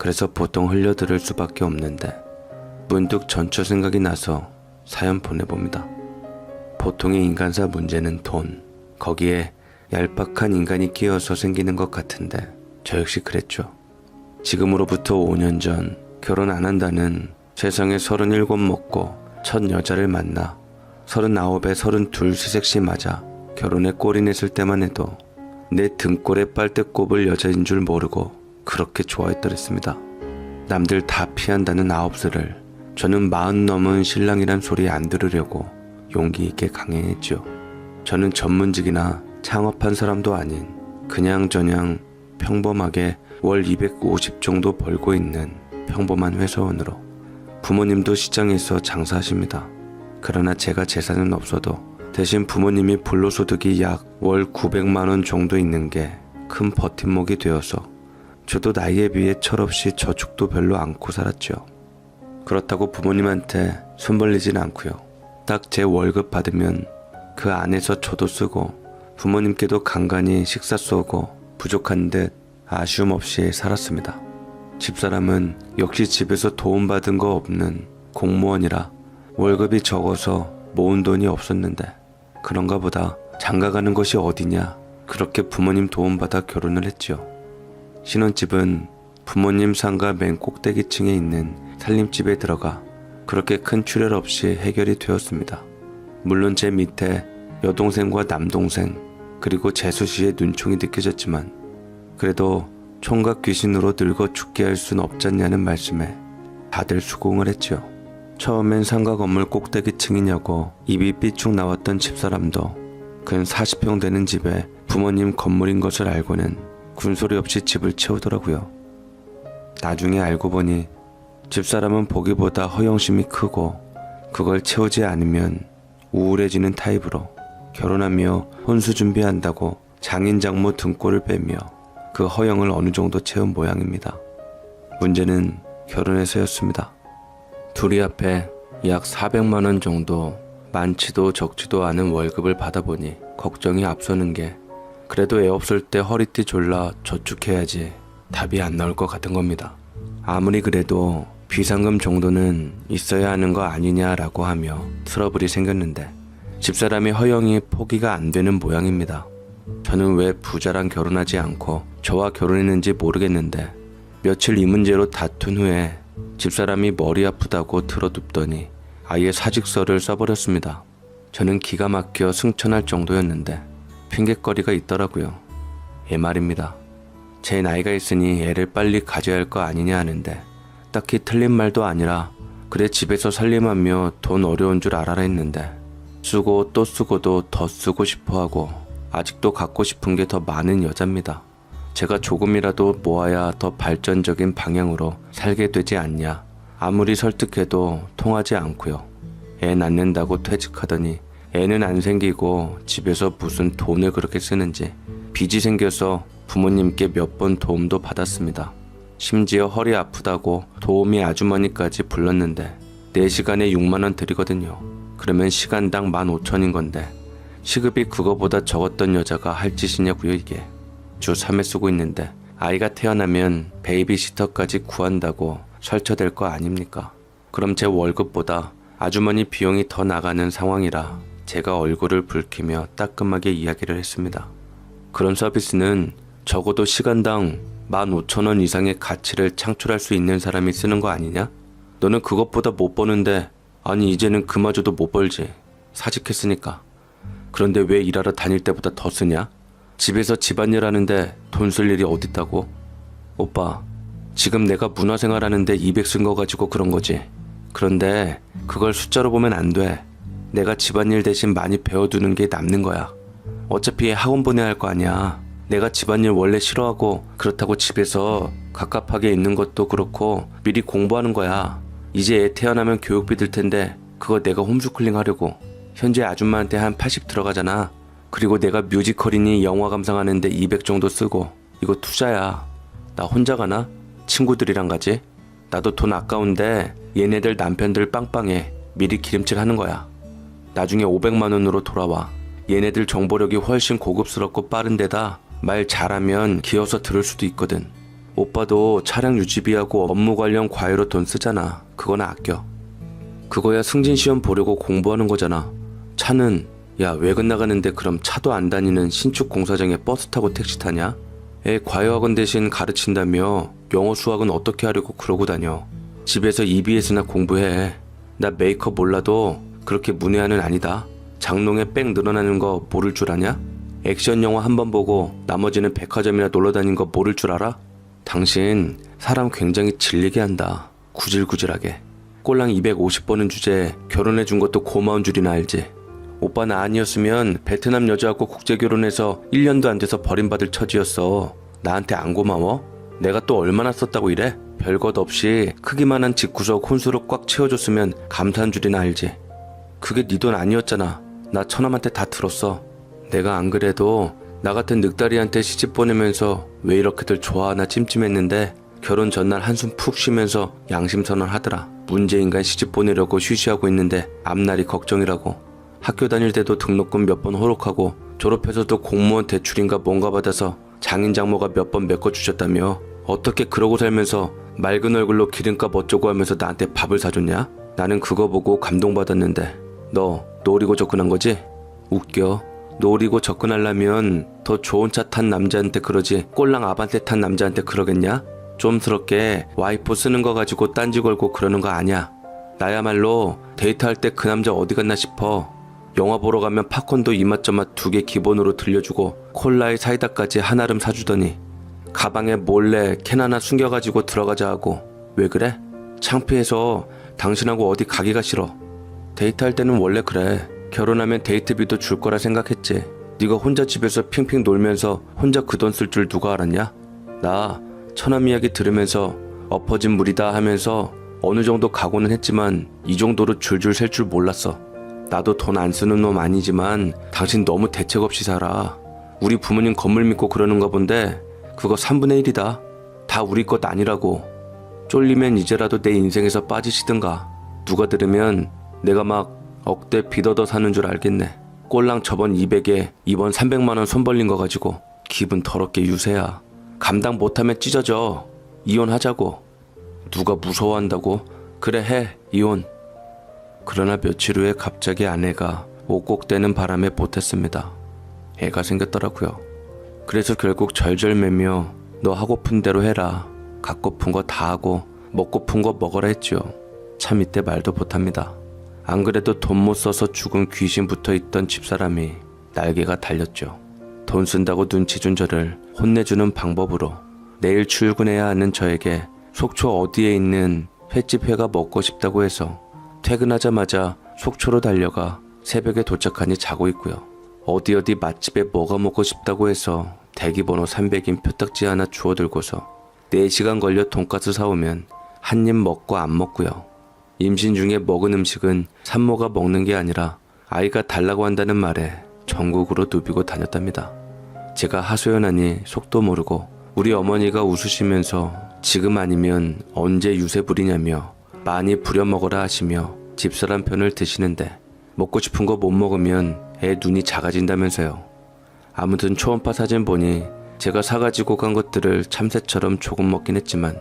그래서 보통 흘려들을 수밖에 없는데 문득 전처 생각이 나서 사연 보내봅니다. 보통의 인간사 문제는 돈, 거기에 얄팍한 인간이 끼어서 생기는 것 같은데 저 역시 그랬죠. 지금으로부터 5년 전 결혼 안 한다는 세상에 37 먹고 첫 여자를 만나 39에 32 새색시 맞아 결혼에 꼴이 냈을 때만 해도 내 등골에 빨대 꼽을 여자인 줄 모르고 그렇게 좋아했더랬습니다. 남들 다 피한다는 9살을 저는 40 넘은 신랑이란 소리 안 들으려고 용기 있게 강행했죠. 저는 전문직이나 창업한 사람도 아닌 그냥저냥 평범하게 월 250 정도 벌고 있는 평범한 회사원으로 부모님도 시장에서 장사하십니다. 그러나 제가 재산은 없어도 대신 부모님이 불로소득이 약 월 900만 원 정도 있는 게 큰 버팀목이 되어서 저도 나이에 비해 철없이 저축도 별로 않고 살았죠. 그렇다고 부모님한테 손 벌리진 않고요. 딱 제 월급 받으면 그 안에서 저도 쓰고 부모님께도 간간히 식사 쏘고 부족한 듯 아쉬움 없이 살았습니다. 집사람은 역시 집에서 도움받은 거 없는 공무원이라 월급이 적어서 모은 돈이 없었는데 그런가 보다 장가가는 것이 어디냐 그렇게 부모님 도움받아 결혼을 했죠. 신혼집은 부모님 상가 맨 꼭대기층에 있는 살림집에 들어가 그렇게 큰 출혈 없이 해결이 되었습니다. 물론 제 밑에 여동생과 남동생 그리고 재수씨의 눈총이 느껴졌지만 그래도 총각 귀신으로 늙어 죽게 할 순 없잖냐는 말씀에 다들 수긍을 했죠. 처음엔 상가 건물 꼭대기층이냐고 입이 삐쭉 나왔던 집사람도 근 40평 되는 집에 부모님 건물인 것을 알고는 군소리 없이 집을 채우더라고요. 나중에 알고 보니 집사람은 보기보다 허영심이 크고 그걸 채우지 않으면 우울해지는 타입으로 결혼하며 혼수 준비한다고 장인 장모 등골을 빼며 그 허영을 어느 정도 채운 모양입니다. 문제는 결혼해서였습니다. 둘이 앞에 약 400만 원 정도 많지도 적지도 않은 월급을 받아보니 걱정이 앞서는 게 그래도 애 없을 때 허리띠 졸라 저축해야지 답이 안 나올 것 같은 겁니다. 아무리 그래도 비상금 정도는 있어야 하는 거 아니냐라고 하며 트러블이 생겼는데 집사람이 허영이 포기가 안 되는 모양입니다. 저는 왜 부자랑 결혼하지 않고 저와 결혼했는지 모르겠는데 며칠 이 문제로 다툰 후에 집사람이 머리 아프다고 들어눕더니 아예 사직서를 써버렸습니다. 저는 기가 막혀 승천할 정도였는데 핑곗거리가 있더라고요. 애 말입니다. 제 나이가 있으니 애를 빨리 가져야 할 거 아니냐 하는데 딱히 틀린 말도 아니라 그래 집에서 살림하며 돈 어려운 줄 알아라 했는데 쓰고 또 쓰고도 더 쓰고 싶어하고 아직도 갖고 싶은 게 더 많은 여자입니다. 제가 조금이라도 모아야 더 발전적인 방향으로 살게 되지 않냐 아무리 설득해도 통하지 않고요. 애 낳는다고 퇴직하더니 애는 안 생기고 집에서 무슨 돈을 그렇게 쓰는지 빚이 생겨서 부모님께 몇 번 도움도 받았습니다. 심지어 허리 아프다고 도우미 아주머니까지 불렀는데 4시간에 6만 원 드리거든요. 그러면 시간당 15,000인 건데 시급이 그거보다 적었던 여자가 할 짓이냐고요 이게. 주 3회 쓰고 있는데 아이가 태어나면 베이비시터까지 구한다고 설쳐될 거 아닙니까? 그럼 제 월급보다 아주머니 비용이 더 나가는 상황이라 제가 얼굴을 붉히며 따끔하게 이야기를 했습니다. 그런 서비스는 적어도 시간당 15,000원 이상의 가치를 창출할 수 있는 사람이 쓰는 거 아니냐? 너는 그것보다 못 버는데 아니 이제는 그마저도 못 벌지. 사직했으니까. 그런데 왜 일하러 다닐 때보다 더 쓰냐? 집에서 집안일 하는데 돈 쓸 일이 어딨다고? 오빠, 지금 내가 문화생활 하는데 200 쓴 거 가지고 그런 거지. 그런데 그걸 숫자로 보면 안 돼. 내가 집안일 대신 많이 배워두는 게 남는 거야. 어차피 학원 보내야 할 거 아니야. 내가 집안일 원래 싫어하고 그렇다고 집에서 갑갑하게 있는 것도 그렇고 미리 공부하는 거야. 이제 애 태어나면 교육비 들 텐데 그거 내가 홈스쿨링 하려고. 현재 아줌마한테 한 80 들어가잖아. 그리고 내가 뮤지컬이니 영화 감상하는데 200 정도 쓰고. 이거 투자야. 나 혼자 가나? 친구들이랑 가지? 나도 돈 아까운데 얘네들 남편들 빵빵해. 미리 기름칠 하는 거야. 나중에 500만 원으로 돌아와. 얘네들 정보력이 훨씬 고급스럽고 빠른 데다 말 잘하면 기어서 들을 수도 있거든. 오빠도 차량 유지비하고 업무 관련 과외로 돈 쓰잖아. 그건 아껴. 그거야 승진 시험 보려고 공부하는 거잖아. 차는 야 외근 나가는데 그럼 차도 안 다니는 신축 공사장에 버스 타고 택시 타냐? 애 과외학원 대신 가르친다며 영어 수학은 어떻게 하려고 그러고 다녀. 집에서 EBS나 공부해. 나 메이크업 몰라도 그렇게 문외한은 아니다. 장롱에 백 늘어나는 거 모를 줄 아냐? 액션 영화 한 번 보고 나머지는 백화점이나 놀러 다닌 거 모를 줄 알아? 당신 사람 굉장히 질리게 한다. 구질구질하게. 꼴랑 250번은 주제에 결혼해 준 것도 고마운 줄이나 알지. 오빠 나 아니었으면 베트남 여자하고 국제결혼해서 1년도 안 돼서 버림받을 처지였어. 나한테 안 고마워? 내가 또 얼마나 썼다고 이래? 별것 없이 크기만한 집구석 혼수로 꽉 채워줬으면 감사한 줄이나 알지. 그게 네 돈 아니었잖아. 나 처남한테 다 들었어. 내가 안 그래도 나 같은 늑다리한테 시집 보내면서 왜 이렇게들 좋아하나 찜찜했는데 결혼 전날 한숨 푹 쉬면서 양심선언 하더라. 문제인간 시집 보내려고 쉬쉬하고 있는데 앞날이 걱정이라고. 학교 다닐 때도 등록금 몇 번 호록하고 졸업해서도 공무원 대출인가 뭔가 받아서 장인 장모가 몇 번 메꿔주셨다며. 어떻게 그러고 살면서 맑은 얼굴로 기름값 어쩌고 하면서 나한테 밥을 사줬냐? 나는 그거 보고 감동받았는데 너 노리고 접근한 거지? 웃겨. 노리고 접근하려면 더 좋은 차 탄 남자한테 그러지 꼴랑 아반떼 탄 남자한테 그러겠냐? 좀스럽게 와이프 쓰는 거 가지고 딴지 걸고 그러는 거 아냐. 나야말로 데이트할 때 그 남자 어디 갔나 싶어. 영화 보러 가면 팝콘도 이맛저맛 2개 기본으로 들려주고 콜라에 사이다까지 한아름 사주더니 가방에 몰래 캔 하나 숨겨가지고 들어가자 하고. 왜 그래? 창피해서 당신하고 어디 가기가 싫어. 데이트할 때는 원래 그래. 결혼하면 데이트비도 줄 거라 생각했지. 네가 혼자 집에서 핑핑 놀면서 혼자 그 돈 쓸 줄 누가 알았냐? 나 처남 이야기 들으면서 엎어진 물이다 하면서 어느 정도 각오는 했지만 이 정도로 줄줄 셀 줄 몰랐어. 나도 돈 안 쓰는 놈 아니지만 당신 너무 대책 없이 살아. 우리 부모님 건물 믿고 그러는가 본데 그거 3분의 1이다. 다 우리 것 아니라고. 쫄리면 이제라도 내 인생에서 빠지시든가. 누가 들으면 내가 막 억대 빚 얻어 사는 줄 알겠네. 꼴랑 저번 200에 이번 300만원 손 벌린 거 가지고 기분 더럽게 유세야. 감당 못하면 찢어져. 이혼하자고. 누가 무서워한다고? 그래 해. 이혼. 그러나 며칠 후에 갑자기 아내가 옥곡대는 바람에 못했습니다. 애가 생겼더라고요. 그래서 결국 절절매며 너 하고픈 대로 해라. 갖고픈 거 다 하고 먹고픈 거 먹어라 했죠. 참 이때 말도 못합니다. 안 그래도 돈 못 써서 죽은 귀신 붙어있던 집사람이 날개가 달렸죠. 돈 쓴다고 눈치 준 저를 혼내주는 방법으로 내일 출근해야 하는 저에게 속초 어디에 있는 횟집 회가 먹고 싶다고 해서 퇴근하자마자 속초로 달려가 새벽에 도착하니 자고 있고요. 어디 맛집에 뭐가 먹고 싶다고 해서 대기번호 300인 표딱지 하나 주워들고서 4시간 걸려 돈가스 사오면 한 입 먹고 안 먹고요. 임신 중에 먹은 음식은 산모가 먹는 게 아니라 아이가 달라고 한다는 말에 전국으로 누비고 다녔답니다. 제가 하소연하니 속도 모르고 우리 어머니가 웃으시면서 지금 아니면 언제 유세 부리냐며 많이 부려먹어라 하시며 집사람 편을 드시는데 먹고 싶은 거 못 먹으면 애 눈이 작아진다면서요. 아무튼 초음파 사진 보니 제가 사가지고 간 것들을 참새처럼 조금 먹긴 했지만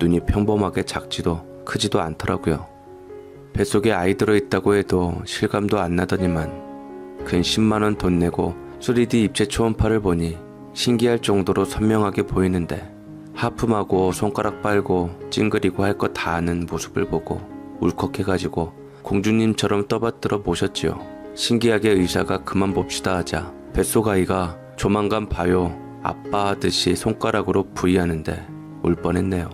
눈이 평범하게 작지도 크지도 않더라고요. 뱃속에 아이 들어있다고 해도 실감도 안 나더니만 근 10만원 돈 내고 3D 입체 초음파를 보니 신기할 정도로 선명하게 보이는데 하품하고 손가락 빨고 찡그리고 할 거 다 아는 모습을 보고 울컥해가지고 공주님처럼 떠받들어 모셨지요. 신기하게 의사가 그만 봅시다 하자 뱃속 아이가 조만간 봐요 아빠 하듯이 손가락으로 부위하는데 울 뻔했네요.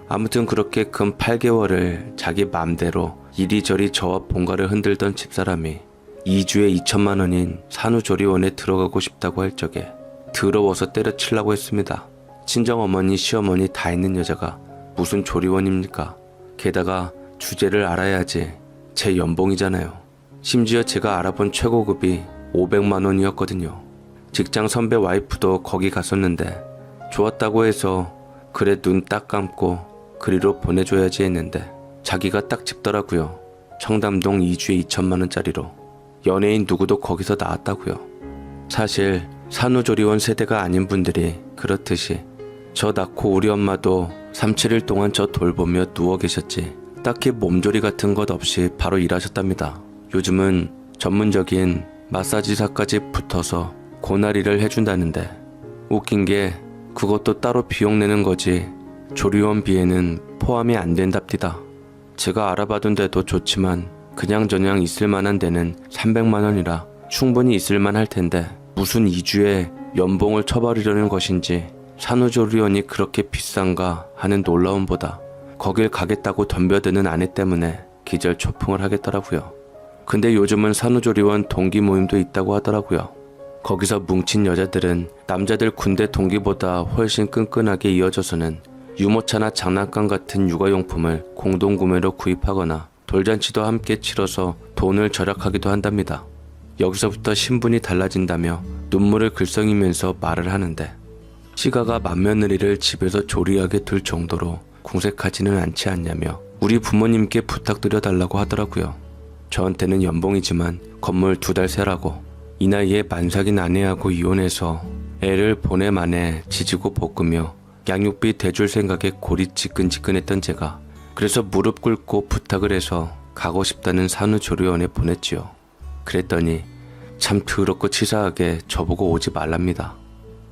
아무튼 그렇게 근 8개월을 자기 맘대로 이리저리 저와 본가를 흔들던 집사람이 2주에 2천만 원인 산후조리원에 들어가고 싶다고 할 적에 더러워서 때려치려고 했습니다. 친정어머니 시어머니 다 있는 여자가 무슨 조리원입니까? 게다가 주제를 알아야지. 제 연봉이잖아요. 심지어 제가 알아본 최고급이 500만 원이었거든요. 직장 선배 와이프도 거기 갔었는데 좋았다고 해서 그래 눈 딱 감고 그리로 보내줘야지 했는데 자기가 딱 집더라고요. 청담동 2주에 2천만 원짜리로. 연예인 누구도 거기서 나왔다고요. 사실 산후조리원 세대가 아닌 분들이 그렇듯이 저 낳고 우리 엄마도 3, 7일 동안 저 돌보며 누워 계셨지 딱히 몸조리 같은 것 없이 바로 일하셨답니다. 요즘은 전문적인 마사지사까지 붙어서 고나리를 해준다는데 웃긴 게 그것도 따로 비용 내는 거지 조리원비에는 포함이 안 된답디다. 제가 알아봐둔 데도 좋지만 그냥저냥 있을 만한 데는 300만 원이라 충분히 있을만 할 텐데 무슨 2주에 연봉을 쳐버리려는 것인지 산후조리원이 그렇게 비싼가 하는 놀라움보다 거길 가겠다고 덤벼드는 아내 때문에 기절초풍을 하겠더라고요. 근데 요즘은 산후조리원 동기 모임도 있다고 하더라고요. 거기서 뭉친 여자들은 남자들 군대 동기보다 훨씬 끈끈하게 이어져서는 유모차나 장난감 같은 육아용품을 공동구매로 구입하거나 돌잔치도 함께 치러서 돈을 절약하기도 한답니다. 여기서부터 신분이 달라진다며 눈물을 글썽이면서 말을 하는데 시가가 맏며느리를 집에서 조리하게 둘 정도로 궁색하지는 않지 않냐며 우리 부모님께 부탁드려 달라고 하더라고요. 저한테는 연봉이지만 건물 2달 세라고 이 나이에 만삭인 아내하고 이혼해서 애를 보내 만에 지지고 볶으며 양육비 대줄 생각에 골이 지끈지끈했던 제가 그래서 무릎 꿇고 부탁을 해서 가고 싶다는 산후조리원에 보냈지요. 그랬더니 참 더럽고 치사하게 저보고 오지 말랍니다.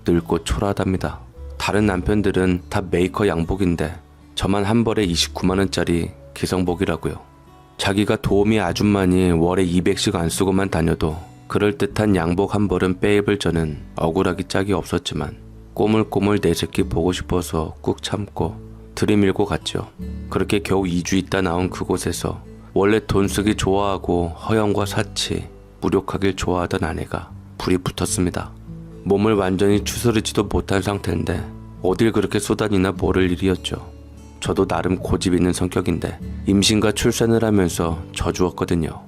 늙고 초라하답니다. 다른 남편들은 다 메이커 양복인데 저만 한 벌에 29만 원짜리 기성복이라고요. 자기가 도우미 아줌마니 월에 200씩 안 쓰고만 다녀도 그럴듯한 양복 한 벌은 빼입을 저는 억울하기 짝이 없었지만 꼬물꼬물 내 새끼 보고 싶어서 꾹 참고 들이밀고 갔죠. 그렇게 겨우 2주 있다 나온 그곳에서 원래 돈 쓰기 좋아하고 허영과 사치, 무력하길 좋아하던 아내가 불이 붙었습니다. 몸을 완전히 추스르지도 못한 상태인데 어딜 그렇게 쏘다니나 모를 일이었죠. 저도 나름 고집 있는 성격인데 임신과 출산을 하면서 져주었거든요.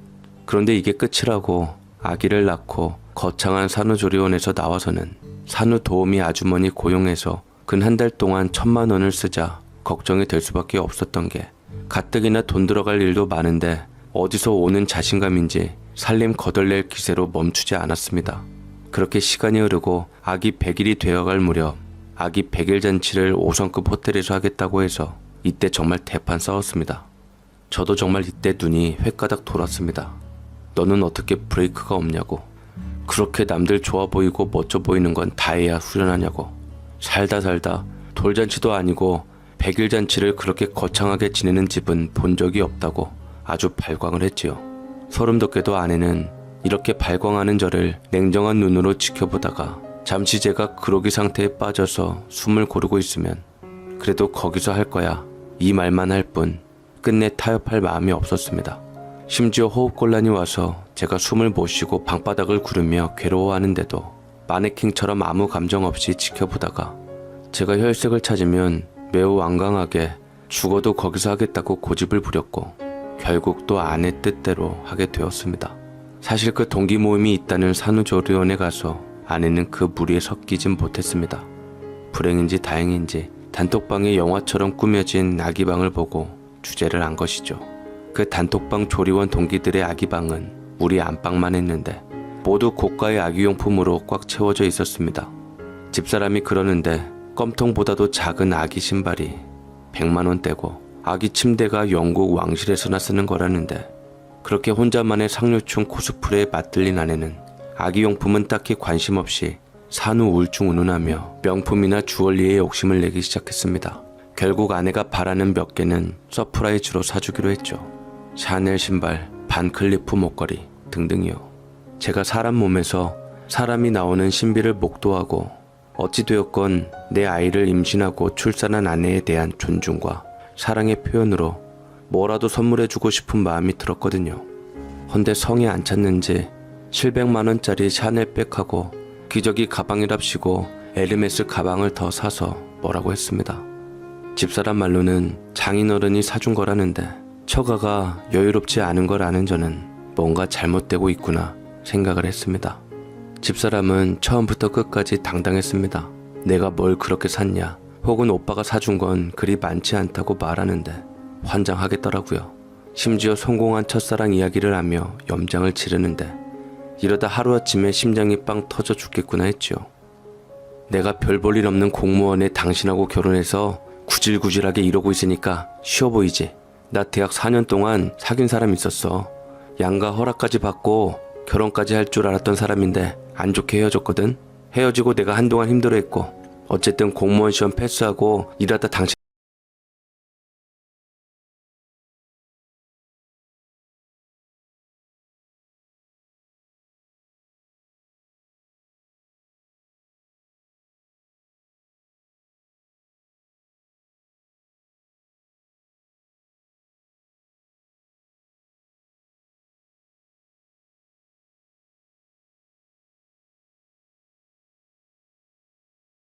그런데 이게 끝이라고 아기를 낳고 거창한 산후조리원에서 나와서는 산후도우미 아주머니 고용해서 근 한 달 동안 1,000만 원을 쓰자 걱정이 될 수밖에 없었던 게 가뜩이나 돈 들어갈 일도 많은데 어디서 오는 자신감인지 살림 거덜낼 기세로 멈추지 않았습니다. 그렇게 시간이 흐르고 아기 100일이 되어갈 무렵 아기 100일 잔치를 5성급 호텔에서 하겠다고 해서 이때 정말 대판 싸웠습니다. 저도 정말 이때 눈이 횟가닥 돌았습니다. 너는 어떻게 브레이크가 없냐고. 그렇게 남들 좋아 보이고 멋져 보이는 건 다 해야 후련하냐고. 살다 돌잔치도 아니고 100일 잔치를 그렇게 거창하게 지내는 집은 본 적이 없다고 아주 발광을 했지요. 소름 돋게도 아내는 이렇게 발광하는 저를 냉정한 눈으로 지켜보다가 잠시 제가 그러기 상태에 빠져서 숨을 고르고 있으면 그래도 거기서 할 거야 이 말만 할 뿐 끝내 타협할 마음이 없었습니다. 심지어 호흡곤란이 와서 제가 숨을 못 쉬고 방바닥을 구르며 괴로워하는데도 마네킹처럼 아무 감정 없이 지켜보다가 제가 혈색을 찾으면 매우 완강하게 죽어도 거기서 하겠다고 고집을 부렸고 결국 또 아내 뜻대로 하게 되었습니다. 사실 그 동기 모임이 있다는 산후조리원에 가서 아내는 그 무리에 섞이진 못했습니다. 불행인지 다행인지 단톡방에 영화처럼 꾸며진 아기방을 보고 주제를 안 것이죠. 그 단톡방 조리원 동기들의 아기방은 우리 안방만 했는데 모두 고가의 아기용품으로 꽉 채워져 있었습니다. 집사람이 그러는데 껌통보다도 작은 아기 신발이 100만 원대고 아기 침대가 영국 왕실에서나 쓰는 거라는데 그렇게 혼자만의 상류층 코스프레에 맞들린 아내는 아기용품은 딱히 관심 없이 산후 우울증 운운하며 명품이나 주얼리에 욕심을 내기 시작했습니다. 결국 아내가 바라는 몇 개는 서프라이즈로 사주기로 했죠. 샤넬 신발, 반클리프 목걸이 등등이요. 제가 사람 몸에서 사람이 나오는 신비를 목도하고 어찌되었건 내 아이를 임신하고 출산한 아내에 대한 존중과 사랑의 표현으로 뭐라도 선물해주고 싶은 마음이 들었거든요. 헌데 성에 안 찼는지 700만 원짜리 샤넬 백하고 기저귀 가방이랍시고 에르메스 가방을 더 사서 뭐라고 했습니다. 집사람 말로는 장인어른이 사준 거라는데 처가가 여유롭지 않은 걸 아는 저는 뭔가 잘못되고 있구나 생각을 했습니다. 집사람은 처음부터 끝까지 당당했습니다. 내가 뭘 그렇게 샀냐 혹은 오빠가 사준 건 그리 많지 않다고 말하는데 환장하겠더라고요. 심지어 성공한 첫사랑 이야기를 하며 염장을 지르는데 이러다 하루아침에 심장이 빵 터져 죽겠구나 했죠. 내가 별 볼 일 없는 공무원의 당신하고 결혼해서 구질구질하게 이러고 있으니까 쉬워 보이지. 나 대학 4년 동안 사귄 사람 있었어. 양가 허락까지 받고 결혼까지 할 줄 알았던 사람인데 안 좋게 헤어졌거든. 헤어지고 내가 한동안 힘들어했고 어쨌든 공무원 시험 패스하고 일하다 당신